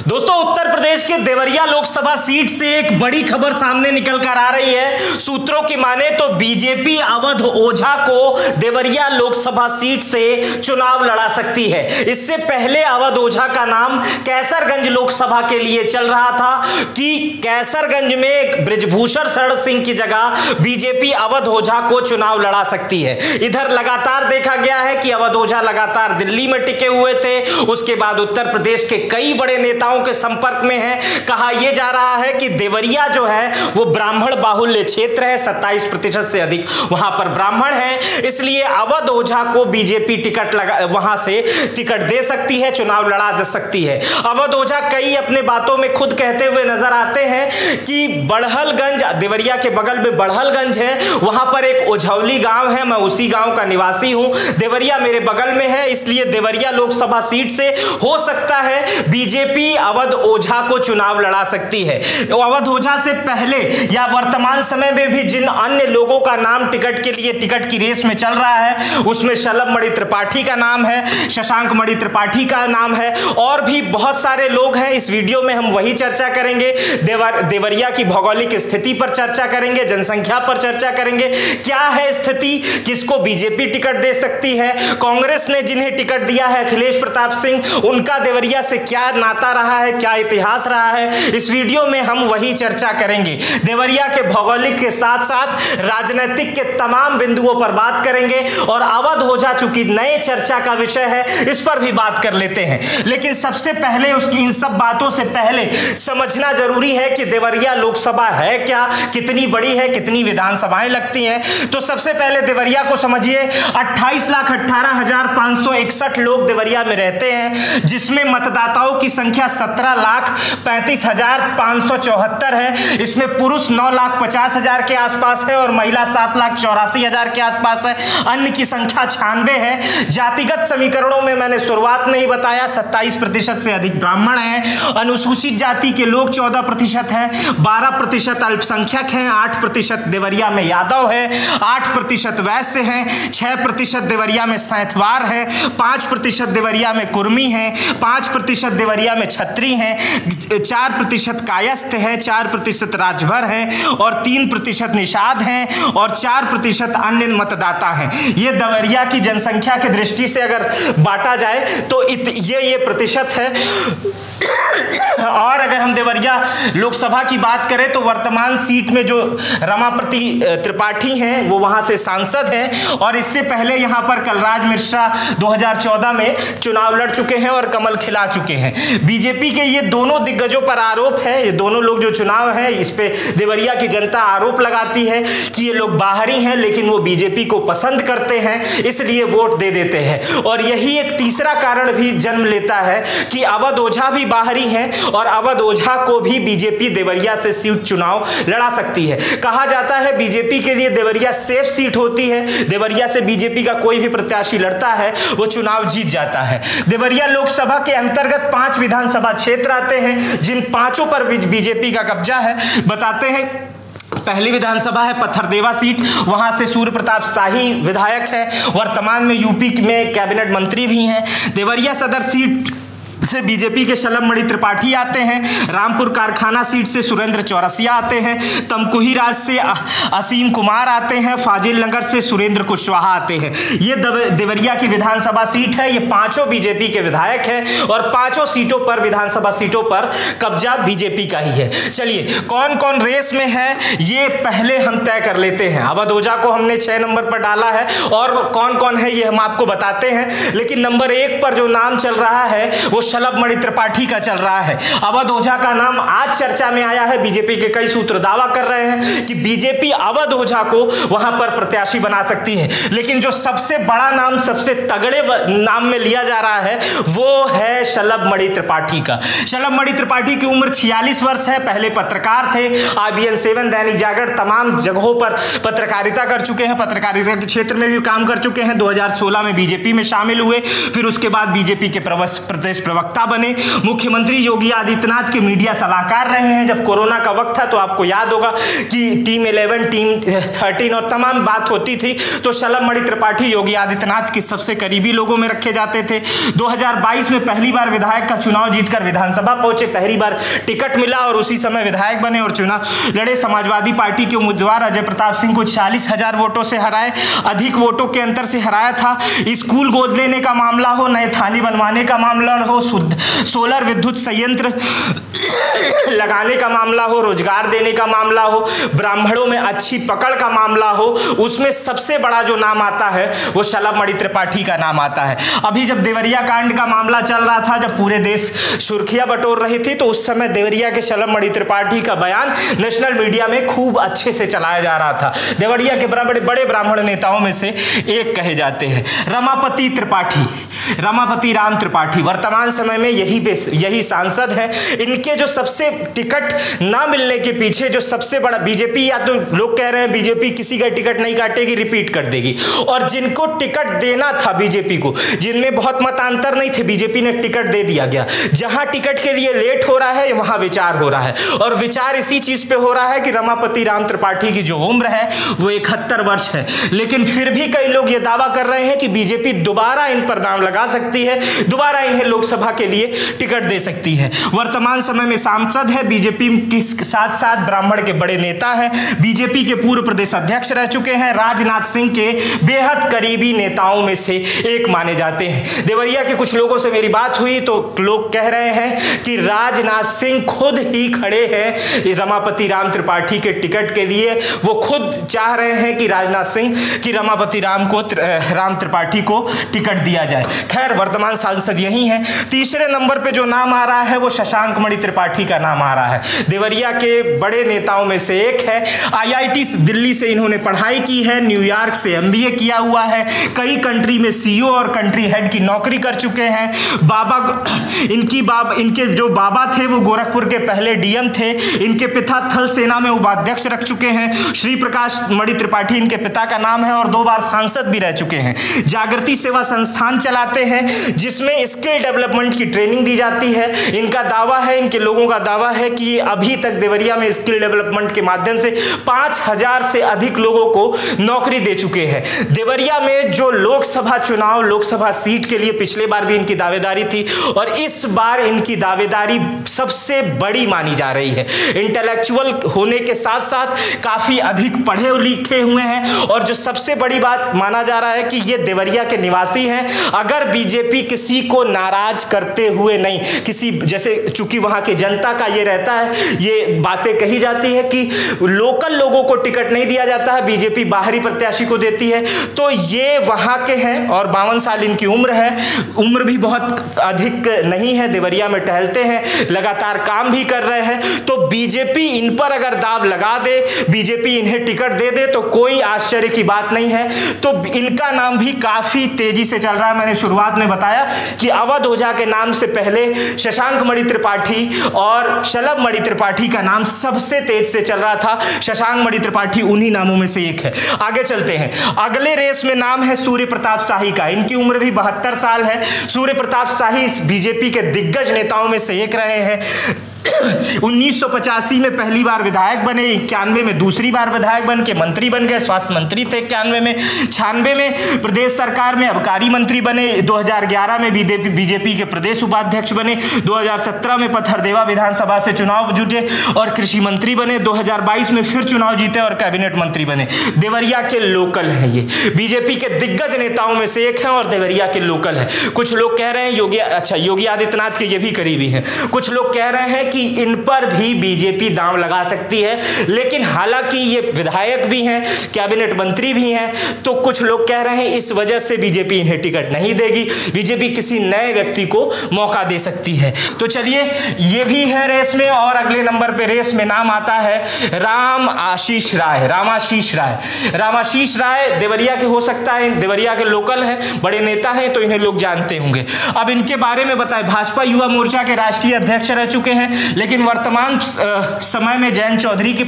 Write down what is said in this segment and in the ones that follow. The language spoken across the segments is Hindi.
दोस्तों, उत्तर प्रदेश के देवरिया लोकसभा सीट से एक बड़ी खबर सामने निकल कर आ रही है। सूत्रों की माने तो बीजेपी अवध ओझा को देवरिया लोकसभा सीट से चुनाव लड़ा सकती है। इससे पहले अवध ओझा का नाम कैसरगंज लोकसभा के लिए चल रहा था कि कैसरगंज में ब्रिजभूषण शरण सिंह की जगह बीजेपी अवध ओझा को चुनाव लड़ा सकती है। इधर लगातार देखा गया है कि अवध ओझा लगातार दिल्ली में टिके हुए थे, उसके बाद उत्तर प्रदेश के कई बड़े नेताओं के संपर्क में है। कहा यह जा रहा है कि देवरिया जो है वो ब्राह्मण बाहुल्य क्षेत्र है, 27% से अधिक वहां पर ब्राह्मण है, इसलिए अवध ओझा को बीजेपी टिकट वहां से टिकट दे सकती है, चुनाव लड़ा जा सकती है। अवध ओझा कई अपने बातों में खुद कहते हुए नजर आते हैं कि बड़हलगंज, देवरिया के बगल में बड़हलगंज है, वहां पर एक ओझौली गांव है, मैं उसी गांव का निवासी हूं, देवरिया मेरे बगल में है, इसलिए देवरिया लोकसभा सीट से हो सकता है बीजेपी अवध ओझा को चुनाव लड़ा सकती है। अवध ओझा से पहले या वर्तमान समय में भी जिन अन्य लोगों का नाम टिकट के लिए टिकट की रेस में चल रहा है, उसमें शलभ मणि त्रिपाठी का नाम है, शशांक मणि त्रिपाठी का नाम है, और भी बहुत सारे लोग हैं। इस वीडियो में हम वही चर्चा करेंगे। देवरिया की भौगोलिक स्थिति पर चर्चा करेंगे, जनसंख्या पर चर्चा करेंगे, क्या है स्थिति, किसको बीजेपी टिकट दे सकती है, कांग्रेस ने जिन्हें टिकट दिया है अखिलेश प्रताप सिंह, उनका देवरिया से क्या नाता रहा है, क्या इतिहास रहा है, इस वीडियो में हम वही चर्चा करेंगे। देवरिया के भौगोलिक के साथ साथ राजनीतिक के तमाम बिंदुओं पर बात करेंगे, और अवध ओझा चूंकि नए चर्चा का विषय है, इस पर भी बात कर लेते हैं। लेकिन सबसे पहले उसकी इन सब बातों से पहले समझना जरूरी है कि देवरिया लोकसभा है क्या, कितनी बड़ी है, कितनी विधानसभाएं लगती हैं। तो सबसे पहले देवरिया को समझिए। 28,18,561 लोग देवरिया में रहते हैं, जिसमें मतदाताओं की संख्या 17,35,574 है। इसमें पुरुष 9,50,000 के आसपास है और महिला 7,84,000 के आसपास है। अन्य की संख्या 96 है। जातिगत समीकरणों में मैंने शुरुआत में ही बताया 27% से अधिक ब्राह्मण हैं। अनुसूचित जाति के लोग 14% है, 12% अल्पसंख्यक हैं, 8% देवरिया में यादव है, 8% वैश्य हैं, 6% देवरिया में सैंथवार है, 5% देवरिया में कुर्मी है, 5% देवरिया में छत्री हैं, 4% कायस्थ है, 4% राजभर है, और 3% निषाद हैं, और 4% अन्य मतदाता हैं। ये देवरिया की जनसंख्या की दृष्टि से अगर बांटा जाए तो ये प्रतिशत है। और अगर हम देवरिया लोकसभा की बात करें तो वर्तमान सीट में जो रमापति त्रिपाठी हैं वो वहां से सांसद हैं, और इससे पहले यहां पर कलराज मिश्रा 2014 में चुनाव लड़ चुके हैं और कमल खिला चुके हैं। बीजेपी के ये दोनों दिग्गजों पर आरोप है, ये दोनों लोग जो चुनाव है इस पे देवरिया की जनता आरोप लगाती है कि ये लोग बाहरी हैं, लेकिन वो बीजेपी को पसंद करते हैं, इसलिए वोट दे देते हैं। और यही एक तीसरा कारण भी जन्म लेता है कि अवध ओझा भी बाहरी हैं, और अवध ओझा को भी बीजेपी देवरिया से सीट चुनाव लड़ा सकती है। कहा जाता है बीजेपी के लिए देवरिया सेफ सीट होती है, देवरिया से बीजेपी का कोई भी प्रत्याशी लड़ता है वो चुनाव जीत जाता है। देवरिया लोकसभा के अंतर्गत 5 विधानसभा क्षेत्र आते हैं, जिन 5 पर बीजेपी का कब्जा है। बताते हैं, पहली विधानसभा है पत्थरदेवा सीट, वहां से सूर्य प्रताप शाही विधायक है, वर्तमान में यूपी में कैबिनेट मंत्री भी हैं। देवरिया सदर सीट से बीजेपी के शलभ मणि त्रिपाठी आते हैं, रामपुर कारखाना सीट से सुरेंद्र चौरसिया आते हैं, तमकुही राज से असीम कुमार आते हैं, फाजिल नगर से सुरेंद्र कुशवाहा आते हैं। ये देवरिया की विधानसभा सीट है, ये 5 बीजेपी के विधायक हैं, और 5 सीटों पर, विधानसभा सीटों पर कब्जा बीजेपी का ही है। चलिए कौन कौन रेस में है ये पहले हम तय कर लेते हैं। अवध ओझा को हमने 6 नंबर पर डाला है, और कौन कौन है ये हम आपको बताते हैं। लेकिन नंबर 1 पर जो नाम चल रहा है वो शलभ मणि त्रिपाठी का चल रहा है। अवध ओझा का नाम आज चर्चा में आया है। बीजेपी के कई सूत्र दावा कर रहे हैं कि बीजेपी अवध ओझा को वहां पर प्रत्याशी बना सकती है, लेकिन जो सबसे बड़ा नाम, सबसे तगड़े नाम में लिया जा रहा है वो है शलभ मणि त्रिपाठी का। शलभ मणि त्रिपाठी की उम्र 46 वर्ष है, पहले पत्रकार थे, IBN 7, दैनिक जागरण, तमाम जगहों पर पत्रकारिता कर चुके हैं, पत्रकारिता के क्षेत्र में भी काम कर चुके हैं। 2016 में बीजेपी में शामिल हुए, फिर उसके बाद बीजेपी के प्रदेश प्रवक्ता प्रवक्ता बने। मुख्यमंत्री योगी आदित्यनाथ के मीडिया सलाहकार रहे हैं। जब कोरोना का वक्त था तो आपको याद होगा कि टीम 11, टीम 13 और तमाम बात होती थी तो शलभ मणि त्रिपाठी योगी आदित्यनाथ के सबसे करीबी लोगों में रखे जाते थे। 2022 में पहली बार विधायक का चुनाव जीतकर विधानसभा पहुंचे, पहली बार टिकट मिला और उसी समय विधायक बने और चुनाव लड़े। समाजवादी पार्टी के उम्मीदवार अजय प्रताप सिंह को 40,000 वोटों से हराए, अधिक वोटों के अंतर से हराया था। स्कूल गोद लेने का मामला हो, नए थाने बनवाने का मामला हो, सोलर विद्युत संयंत्र लगाने का मामला हो, रोजगार देने का मामला हो, ब्राह्मणों में अच्छी पकड़ का मामला हो, उसमें सबसे बड़ा जो नाम आता है वो शलभ मणि त्रिपाठी का नाम आता है। अभी जब देवरिया कांड का मामला चल रहा था, जब पूरे देश सुर्खियां बटोर रही थी, तो उस समय देवरिया के शलभ मणि त्रिपाठी का बयान नेशनल मीडिया में खूब अच्छे से चलाया जा रहा था। देवरिया के बड़े ब्राह्मण नेताओं में से एक कहे जाते हैं। रमापति त्रिपाठी, रमापति राम त्रिपाठी वर्तमान समय में यही सांसद है। इनके जो सबसे टिकट ना मिलने के पीछे जो सबसे बड़ा, बीजेपी, या तो लोग कह रहे हैं बीजेपी किसी का टिकट नहीं काटेगी, रिपीट कर देगी, और जिनको टिकट देना था बीजेपी को, जिनमें बहुत मतांतर नहीं थे, बीजेपी ने टिकट दे दिया गया। जहां टिकट के लिए लेट हो रहा है वहां विचार हो रहा है, और विचार इसी चीज पे हो रहा है कि रमापति राम त्रिपाठी की जो उम्र है वो 71 वर्ष है, लेकिन फिर भी कई लोग ये दावा कर रहे हैं कि बीजेपी दोबारा इन पर दांव लगा सकती है, दोबारा इन्हें लोकसभा के लिए टिकट दे सकती है। वर्तमान समय में सांसद है, बीजेपी के साथ साथ ब्राह्मण के बड़े नेता है, बीजेपी के पूर्व प्रदेश अध्यक्ष रह चुके हैं, राजनाथ सिंह के बेहद करीबी नेताओं में से एक माने जाते हैं। देवरिया के कुछ लोगों से मेरी बात हुई तो लोग कह रहे हैं कि राजनाथ सिंह खुद ही खड़े हैं रमापति राम त्रिपाठी के टिकट के लिए। वो खुद चाह रहे हैं कि राजनाथ सिंह की रमापति राम त्रिपाठी को टिकट दिया जाए। खैर, वर्तमान सांसद यही हैं। तीसरे नंबर पे जो नाम आ रहा है वो शशांक मणि त्रिपाठी का नाम आ रहा है। देवरिया के बड़े नेताओं में से एक है। IIT दिल्ली से इन्होंने पढ़ाई की है, न्यूयॉर्क से MBA किया हुआ है, कई कंट्री में CEO और कंट्री हेड की नौकरी कर चुके हैं। इनके जो बाबा थे वो गोरखपुर के पहले DM थे। इनके पिता थल सेना में उपाध्यक्ष रख चुके हैं। श्री प्रकाश मणि त्रिपाठी इनके पिता का नाम है और 2 बार सांसद भी रह चुके हैं। जागृति सेवा संस्थान चलाते हैं जिसमें स्किल डेवलपमेंट की ट्रेनिंग दी जाती है। इनका दावा है, इनके लोगों का दावा है कि अभी तक देवरिया में स्किल डेवलपमेंट के माध्यम से 5,000 से अधिक लोगों को नौकरी दे चुके हैं। देवरिया में जो लोकसभा सीट के लिए पिछले बार भी इनकी दावेदारी थी और इस बार इनकी दावेदारी सबसे बड़ी मानी जा रही है। इंटेलेक्चुअल होने के साथ साथ काफी अधिक पढ़े लिखे हुए हैं और जो सबसे बड़ी बात माना जा रहा है कि ये देवरिया के निवासी हैं। अगर बीजेपी किसी को नाराज करते हुए नहीं, किसी जैसे चूंकि वहां की जनता का ये रहता है, ये बातें कही जाती है कि लोकल लोगों को टिकट नहीं दिया जाता है, बीजेपी बाहरी प्रत्याशी को देती है, तो ये वहां के हैं और 52 साल इनकी उम्र है। उम्र भी बहुत अधिक नहीं है, देवरिया में टहलते हैं, लगातार काम भी कर रहे हैं। तो बीजेपी इन पर अगर दाव लगा दे, बीजेपी इन्हें टिकट दे दे तो कोई आश्चर्य की बात नहीं है। तो इनका नाम भी काफी तेजी से चल रहा है। मैंने शुरुआत में बताया कि अवध ओझा के नाम से पहले शशांक मणि त्रिपाठी और शलभ मणि त्रिपाठी का नाम सबसे तेज से चल रहा था। शशांक मणि त्रिपाठी उन्हीं नामों में से एक है। आगे चलते हैं। अगले रेस में नाम है सूर्य प्रताप शाही का। इनकी उम्र भी 72 साल है। सूर्य प्रताप शाही बीजेपी के दिग्गज नेताओं में से एक रहे हैं। 1985 में पहली बार विधायक बने, 91 में दूसरी बार विधायक बन के मंत्री बन गए, स्वास्थ्य मंत्री थे 91 में, 96 में प्रदेश सरकार में अबकारी मंत्री बने, 2011 में बीजेपी के प्रदेश उपाध्यक्ष बने, 2017 में पथरदेवा विधानसभा से चुनाव जुटे और कृषि मंत्री बने, 2022 में फिर चुनाव जीते और कैबिनेट मंत्री बने। देवरिया के लोकल है, ये बीजेपी के दिग्गज नेताओं में से एक है और देवरिया के लोकल है। कुछ लोग कह रहे हैं योगी आदित्यनाथ के ये भी करीबी हैं। कुछ लोग कह रहे हैं कि इन पर भी बीजेपी दांव लगा सकती है, लेकिन हालांकि ये विधायक भी हैं, कैबिनेट मंत्री भी हैं, तो कुछ लोग कह रहे हैं इस वजह से बीजेपी इन्हें टिकट नहीं देगी, बीजेपी किसी नए व्यक्ति को मौका दे सकती है। तो चलिए, ये भी है रेस में। और अगले नंबर पे रेस में नाम आता है रामाशीष राय देवरिया के हो सकता है, देवरिया के लोकल हैं, बड़े नेता हैं, तो इन्हें लोग जानते होंगे। अब इनके बारे में बताएं। भाजपा युवा मोर्चा के राष्ट्रीय अध्यक्ष रह चुके हैं, लेकिन वर्तमान समय में जयंत चौधरी की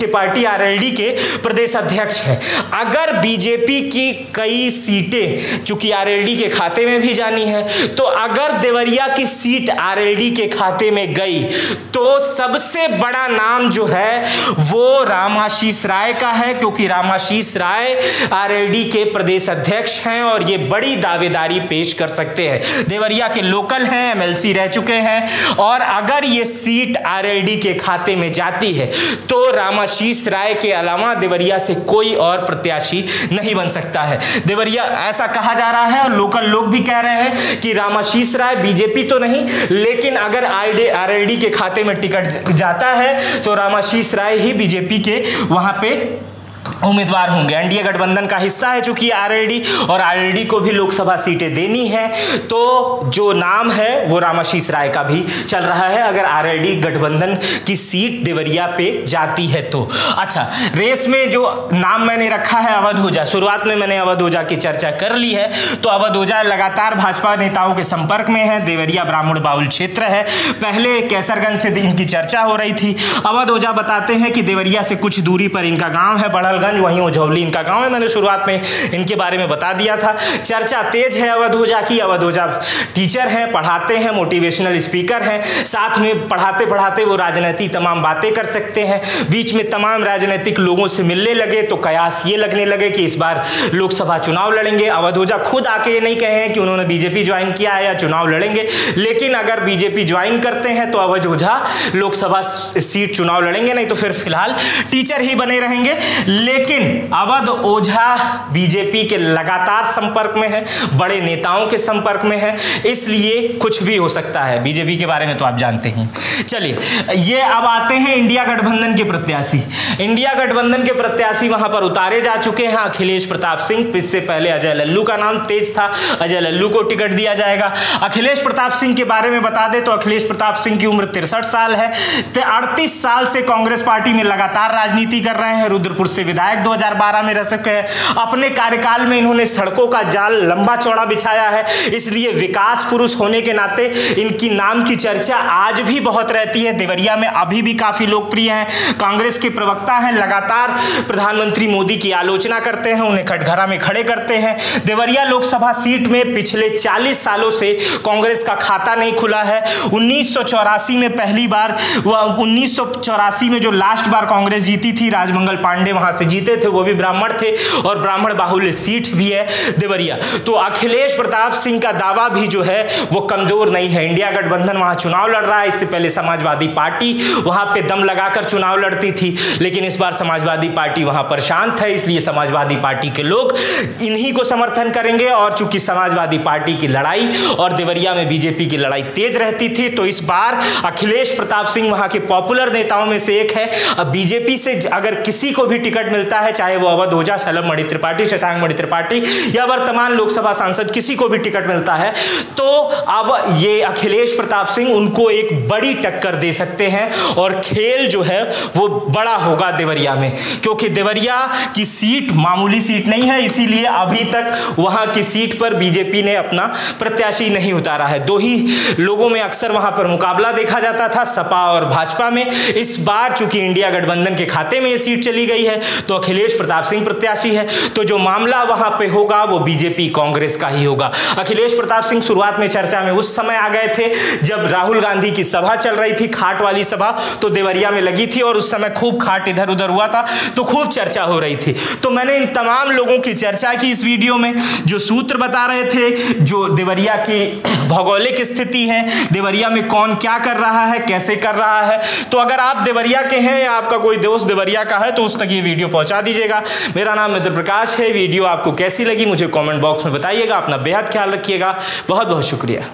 पार्टी आरएलडी के प्रदेश अध्यक्ष है। अगर बीजेपी की कई सीटें चूंकि आरएलडी के खाते में भी जानी है, तो अगर देवरिया की सीट आरएलडी के खाते में गई तो सबसे बड़ा नाम जो है वो रामाशीष राय का है, क्योंकि रामाशीष राय आरएलडी के प्रदेश अध्यक्ष हैं और ये बड़ी दावेदारी पेश कर सकते हैं। देवरिया के लोकल हैं, एमएलसी रह चुके हैं, और अगर ये सीट आरएलडी के खाते में जाती है तो रामाशीष राय के अलावा देवरिया से कोई और प्रत्याशी नहीं बन सकता है। देवरिया ऐसा कहा जा रहा है और लोकल लोग भी कह रहे हैं कि रामाशीष राय बीजेपी तो नहीं, लेकिन अगर आरएलडी के खाते में टिकट जाता है तो रामाशीष राय ही बीजेपी के वहां पे उम्मीदवार होंगे। एनडीए गठबंधन का हिस्सा है चूंकि आरएलडी, और आरएलडी को भी लोकसभा सीटें देनी है, तो जो नाम है वो रामाशीष राय का भी चल रहा है अगर आरएलडी गठबंधन की सीट देवरिया पे जाती है तो। अच्छा, रेस में जो नाम मैंने रखा है अवध ओझा, शुरुआत में मैंने अवध ओझा की चर्चा कर ली है, तो अवध ओझा लगातार भाजपा नेताओं के संपर्क में है। देवरिया ब्राह्मण बाहुल क्षेत्र है, पहले कैसरगंज से इनकी चर्चा हो रही थी। अवध ओझा बताते हैं कि देवरिया से कुछ दूरी पर इनका गाँव है बड़लगंज, वहीं ओझौली इनका गांव है। मैंने शुरुआत में इनके बारे में बता दिया था। चर्चा तेज है अवध ओझा की। अवध ओझा टीचर हैं, पढ़ाते हैं, मोटिवेशनल स्पीकर हैं, साथ में पढ़ाते पढ़ाते वो राजनीतिक तमाम बातें कर सकते हैं। बीच में तमाम राजनीतिक लोगों से मिलने लगे तो कयास ये लगने लगे कि इस बार लोकसभा चुनाव लड़ेंगे। अवध ओझा खुद आके ये नहीं कहे हैं कि उन्होंने बीजेपी ज्वाइन किया है या चुनाव लड़ेंगे, लेकिन अगर बीजेपी ज्वाइन करते हैं तो अवध ओझा लोकसभा सीट चुनाव लड़ेंगे, नहीं तो फिर फिलहाल टीचर ही बने रहेंगे। लेकिन अवध ओझा बीजेपी के लगातार संपर्क में है, बड़े नेताओं के संपर्क में है, इसलिए कुछ भी हो सकता है। बीजेपी के बारे में तो आप जानते ही। चलिए, ये अब आते हैं इंडिया गठबंधन के प्रत्याशी। इंडिया गठबंधन के प्रत्याशी वहां पर उतारे जा चुके हैं। अखिलेश प्रताप सिंह, इससे पहले अजय लल्लू का नाम तेज था, अजय लल्लू को टिकट दिया जाएगा। अखिलेश प्रताप सिंह के बारे में बता दें तो अखिलेश प्रताप सिंह की उम्र 63 साल है। 38 साल से कांग्रेस पार्टी में लगातार राजनीति कर रहे हैं। रुद्रपुर से विधायक 2012 में रह सके हैं। अपने कार्यकाल में इन्होंने सड़कों का जाल लंबा चौड़ा बिछाया है, इसलिए विकास पुरुष होने के नाते इनकी नाम की चर्चा आज भी बहुत रहती है। देवरिया में अभी भी काफी लोकप्रिय हैं। कांग्रेस के प्रवक्ता हैं, लगातार प्रधानमंत्री मोदी की आलोचना करते हैं, उन्हें कटघरा में खड़े करते हैं। देवरिया लोकसभा सीट में पिछले 40 सालों से कांग्रेस का खाता नहीं खुला है। 1984 में पहली बार, 1984 में जो लास्ट बार कांग्रेस जीती थी, राजमंगल पांडे वहां से जीते थे, वो भी ब्राह्मण थे और ब्राह्मण बाहुल्य सीट भी है देवरिया। तो अखिलेश प्रताप सिंह का दावा भी जो है वो कमजोर नहीं है। इंडिया गठबंधन वहां चुनाव लड़ रहा है। इससे पहले समाजवादी पार्टी वहां पे दम लगाकर चुनाव लड़ती थी, लेकिन इस बार समाजवादी पार्टी वहां पर शांत है, इसलिए समाजवादी पार्टी के लोग इन्हीं को समर्थन करेंगे। और चूंकि समाजवादी पार्टी की लड़ाई और देवरिया में बीजेपी की लड़ाई तेज रहती थी, तो इस बार अखिलेश प्रताप सिंह वहां के पॉपुलर नेताओं में से एक है। अब बीजेपी से अगर किसी को भी टिकट मिलता है, चाहे वो अवध ओझा, शलभ मणि त्रिपाठी, शशांक मणि त्रिपाठी या वर्तमान लोकसभा सांसद, किसी को भी टिकट मिलता है, तो अब ये अखिलेश प्रताप सिंह उनको एक बड़ी टक्कर दे सकते हैं और खेल जो है वो बड़ा होगा देवरिया में, क्योंकि देवरिया की सीट मामूली सीट नहीं है, इसीलिए अभी तक वहां की सीट पर बीजेपी ने अपना प्रत्याशी नहीं उतारा है। दो ही लोगों में अक्सर वहां पर मुकाबला देखा जाता था, सपा और भाजपा में। इस बार चूंकि इंडिया गठबंधन के खाते में ये सीट चली गई है, तो अखिलेश प्रताप सिंह प्रत्याशी है, तो जो मामला वहां पे होगा वो बीजेपी कांग्रेस का ही होगा। अखिलेश प्रताप सिंह शुरुआत में चर्चा में उस समय आ गए थे जब राहुल गांधी की सभा चल रही थी, खाट वाली सभा, तो देवरिया में लगी थी और उस समय खूब खाट इधर उधर हुआ था, तो खूब चर्चा हो रही थी। तो मैंने इन तमाम लोगों की चर्चा की इस वीडियो में, जो सूत्र बता रहे थे, जो देवरिया की भौगोलिक स्थिति है, देवरिया में कौन क्या कर रहा है, कैसे कर रहा है। तो अगर आप देवरिया के हैं या आपका कोई दोस्त देवरिया का है तो उस तक ये वीडियो पहुंचा दीजिएगा। मेरा नाम मित्र प्रकाश है। वीडियो आपको कैसी लगी मुझे कमेंट बॉक्स में बताइएगा। अपना बेहद ख्याल रखिएगा। बहुत बहुत शुक्रिया।